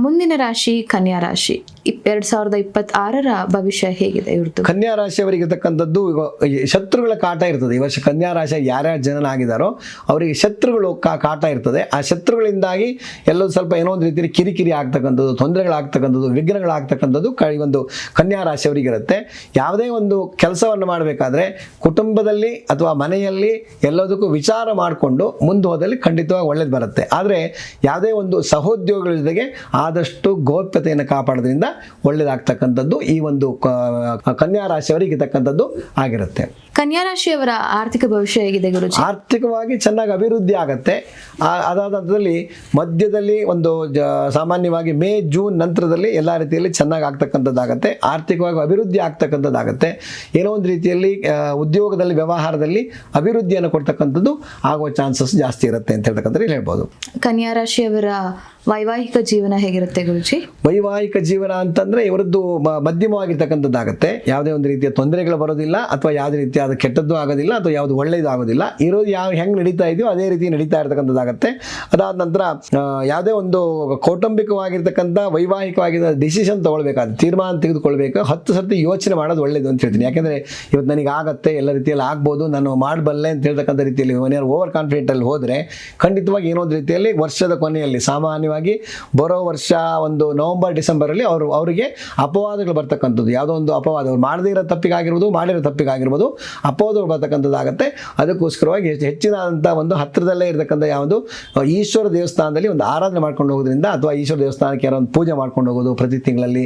ಮುಂದಿನ ರಾಶಿ ಕನ್ಯಾ ರಾಶಿ. 2026ರ ಭವಿಷ್ಯ ಹೇಗಿದೆ ಇವ್ರದ್ದು? ಕನ್ಯಾ ರಾಶಿಯವರಿಗಿರ್ತಕ್ಕಂಥದ್ದು ಈಗ ಶತ್ರುಗಳ ಕಾಟ ಇರ್ತದೆ. ಈ ವರ್ಷ ಕನ್ಯಾ ರಾಶಿ ಯಾರ್ಯಾರು ಜನನಾಗಿದ್ದಾರೋ ಅವರಿಗೆ ಶತ್ರುಗಳು ಕಾಟ ಇರ್ತದೆ. ಆ ಶತ್ರುಗಳಿಂದಾಗಿ ಎಲ್ಲೋ ಸ್ವಲ್ಪ ಏನೋ ಒಂದು ರೀತಿಯಲ್ಲಿ ಕಿರಿಕಿರಿ ಆಗ್ತಕ್ಕಂಥದ್ದು, ತೊಂದರೆಗಳಾಗ್ತಕ್ಕಂಥದ್ದು, ವಿಘ್ನಗಳಾಗ್ತಕ್ಕಂಥದ್ದು ಒಂದು ಕನ್ಯಾ ರಾಶಿಯವರಿಗಿರುತ್ತೆ. ಯಾವುದೇ ಒಂದು ಕೆಲಸವನ್ನು ಮಾಡಬೇಕಾದ್ರೆ ಕುಟುಂಬದಲ್ಲಿ ಅಥವಾ ಮನೆಯಲ್ಲಿ ಎಲ್ಲದಕ್ಕೂ ವಿಚಾರ ಮಾಡಿಕೊಂಡು ಮುಂದೆ ಹೋದಲ್ಲಿ ಖಂಡಿತವಾಗಿ ಒಳ್ಳೇದು ಬರುತ್ತೆ. ಆದರೆ ಯಾವುದೇ ಒಂದು ಸಹೋದ್ಯೋಗಿಗಳ ಜೊತೆಗೆ ಆದಷ್ಟು ಗೌಪ್ಯತೆಯನ್ನು ಕಾಪಾಡೋದ್ರಿಂದ ಒಳ್ಳೇದಾಗ್ತಕ್ಕಂಥದ್ದು ಈ ಒಂದು ಕನ್ಯಾ ರಾಶಿಯವರಿಗೆ ಇರ್ತಕ್ಕಂಥದ್ದು ಆಗಿರುತ್ತೆ. ಕನ್ಯಾ ರಾಶಿಯವರ ಆರ್ಥಿಕ ಭವಿಷ್ಯ ಹೇಗಿದೆ ಗುರುಜಿ? ಆರ್ಥಿಕವಾಗಿ ಚೆನ್ನಾಗಿ ಅಭಿವೃದ್ಧಿ ಆಗುತ್ತೆ. ಅದಾದ ಹಂತದಲ್ಲಿ ಮಧ್ಯದಲ್ಲಿ ಒಂದು ಸಾಮಾನ್ಯವಾಗಿ ಮೇ ಜೂನ್ ನಂತರದಲ್ಲಿ ಎಲ್ಲ ರೀತಿಯಲ್ಲಿ ಚೆನ್ನಾಗಿ ಆಗ್ತಕ್ಕಂಥದ್ದಾಗತ್ತೆ. ಆರ್ಥಿಕವಾಗಿ ಅಭಿವೃದ್ಧಿ ಆಗ್ತಕ್ಕಂಥದ್ದಾಗತ್ತೆ. ಏನೋ ಒಂದು ರೀತಿಯಲ್ಲಿ ಉದ್ಯೋಗದಲ್ಲಿ ವ್ಯವಹಾರದಲ್ಲಿ ಅಭಿವೃದ್ಧಿಯನ್ನು ಕೊಡ್ತಕ್ಕಂಥದ್ದು ಆಗುವ ಚಾನ್ಸಸ್ ಜಾಸ್ತಿ ಇರುತ್ತೆ ಅಂತ ಹೇಳ್ತಕ್ಕಂಥ ಹೇಳ್ಬೋದು. ಕನ್ಯಾ ರಾಶಿಯವರ ವೈವಾಹಿಕ ಜೀವನ ಹೇಗಿರುತ್ತೆ ಗುರುಜಿ? ವೈವಾಹಿಕ ಜೀವನ ಅಂತಂದ್ರೆ ಇವರದ್ದು ಮಧ್ಯಮವಾಗಿರ್ತಕ್ಕಂಥದ್ದಾಗತ್ತೆ. ಯಾವುದೇ ಒಂದು ರೀತಿಯ ತೊಂದರೆಗಳು ಬರೋದಿಲ್ಲ ಅಥವಾ ಯಾವುದೇ ರೀತಿಯಾದ ಕೆಟ್ಟದ್ದು ಆಗೋದಿಲ್ಲ ಅಥವಾ ಯಾವುದು ಒಳ್ಳೆಯದು ಆಗೋದಿಲ್ಲ. ಇರೋದು ಹೆಂಗೆ ನಡೀತಾ ಇದೆಯೋ ಅದೇ ರೀತಿ ನಡೀತಾ ಇರ್ತಕ್ಕಂಥದ್ದಾಗತ್ತೆ. ಅದಾದ ನಂತರ ಯಾವುದೇ ಒಂದು ಕೌಟುಂಬಿಕವಾಗಿರ್ತಕ್ಕಂಥ ವೈವಾಹಿಕವಾಗಿದ್ದ ಡಿಸಿಷನ್ ತಗೊಳ್ಬೇಕಾದ ತೀರ್ಮಾನ ತೆಗೆದುಕೊಳ್ಬೇಕು 10 ಸರ್ತಿ ಯೋಚನೆ ಮಾಡೋದು ಒಳ್ಳೇದು ಅಂತ ಹೇಳ್ತೀನಿ. ಯಾಕೆಂದರೆ ಇವತ್ತು ನನಗೆ ಆಗತ್ತೆ, ಎಲ್ಲ ರೀತಿಯಲ್ಲಿ ಆಗ್ಬೋದು, ನಾನು ಮಾಡಬಲ್ಲೆ ಅಂತ ಹೇಳ್ತಕ್ಕಂಥ ರೀತಿಯಲ್ಲಿ ಏನಾದ್ರು ಓವರ್ ಕಾನ್ಫಿಡೆಂಟಲ್ಲಿ ಹೋದರೆ ಖಂಡಿತವಾಗಿ ಏನೋ ಒಂದು ರೀತಿಯಲ್ಲಿ ವರ್ಷದ ಕೊನೆಯಲ್ಲಿ ಸಾಮಾನ್ಯವಾಗಿ ಬರೋ ವರ್ಷ ಒಂದು ನವೆಂಬರ್ ಡಿಸೆಂಬರಲ್ಲಿ ಅವರಿಗೆ ಅಪವಾದಗಳು ಬರ್ತಕ್ಕಂಥದ್ದು, ಯಾವುದೋ ಒಂದು ಅಪವಾದ ಅವ್ರು ಮಾಡದೇ ಇರೋ ತಪ್ಪಿಗಾಗಿರ್ಬೋದು, ಮಾಡಿರೋ ತಪ್ಪಿಗಾಗಿರ್ಬೋದು, ಅಪವಾದಗಳು ಬರ್ತಕ್ಕಂಥದ್ದಾಗುತ್ತೆ. ಅದಕ್ಕೋಸ್ಕರವಾಗಿ ಹೆಚ್ಚಿನಂಥ ಒಂದು ಹತ್ತಿರದಲ್ಲೇ ಇರತಕ್ಕಂಥ ಯಾವುದು ಈಶ್ವರ ದೇವಸ್ಥಾನದಲ್ಲಿ ಒಂದು ಆರಾಧನೆ ಮಾಡ್ಕೊಂಡು ಹೋಗೋದ್ರಿಂದ ಅಥವಾ ಈಶ್ವರ ದೇವಸ್ಥಾನಕ್ಕೆ ಯಾರೋ ಒಂದು ಪೂಜೆ ಮಾಡ್ಕೊಂಡು ಹೋಗೋದು ಪ್ರತಿ ತಿಂಗಳಲ್ಲಿ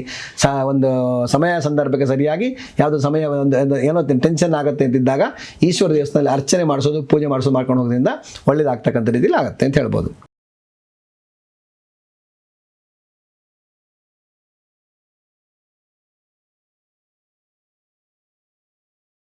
ಒಂದು ಸಮಯ ಸಂದರ್ಭಕ್ಕೆ ಸರಿಯಾಗಿ ಯಾವುದೋ ಸಮಯ ಒಂದು ಏನೋ ಟೆನ್ಷನ್ ಆಗುತ್ತೆ ಅಂತಿದ್ದಾಗ ಈಶ್ವರ ದೇವಸ್ಥಾನದಲ್ಲಿ ಅರ್ಚನೆ ಮಾಡಿಸೋದು, ಪೂಜೆ ಮಾಡಿಸೋದು ಮಾಡ್ಕೊಂಡು ಹೋಗೋದ್ರಿಂದ ಒಳ್ಳೇದಾಗ್ತಕ್ಕಂಥ ರೀತಿಯಲ್ಲಿ ಆಗುತ್ತೆ ಅಂತ ಹೇಳ್ಬೋದು.